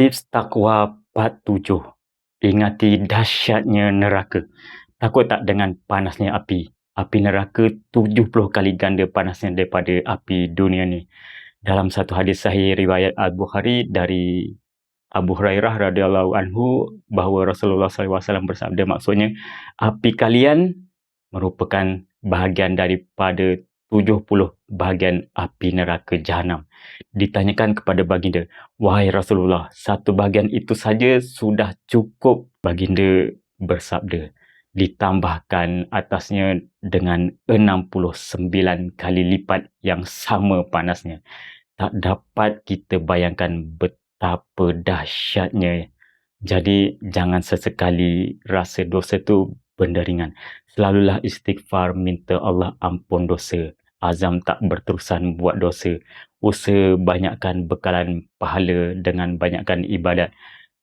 Tips takwa part 7. Ingati dahsyatnya neraka. Takut tak dengan panasnya api? Api neraka 70 kali ganda panasnya daripada api dunia ni. Dalam satu hadis sahih riwayat Al-Bukhari dari Abu Hurairah radhiyallahu anhu bahawa Rasulullah SAW bersabda, maksudnya api kalian merupakan bahagian daripada 70 bahagian api neraka Jahanam. Ditanyakan kepada baginda, "Wahai Rasulullah, satu bahagian itu saja sudah cukup?" Baginda bersabda, "Ditambahkan atasnya dengan 69 kali lipat yang sama panasnya." Tak dapat kita bayangkan betapa dahsyatnya. Jadi jangan sesekali rasa dosa tu benda ringan. Selalulah istighfar, minta Allah ampun dosa. Azam tak berterusan buat dosa. Usaha banyakkan bekalan pahala dengan banyakkan ibadat.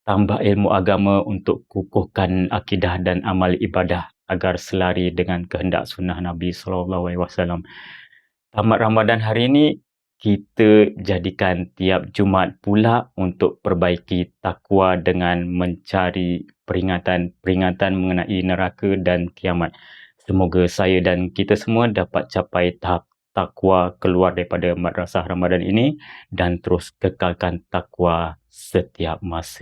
Tambah ilmu agama untuk kukuhkan akidah dan amal ibadah agar selari dengan kehendak sunnah Nabi SAW. Tamat Ramadan hari ini, kita jadikan tiap Jumaat pula untuk perbaiki takwa dengan mencari peringatan mengenai neraka dan kiamat. Semoga saya dan kita semua dapat capai tahap takwa keluar daripada madrasah Ramadan ini dan terus kekalkan takwa setiap masa.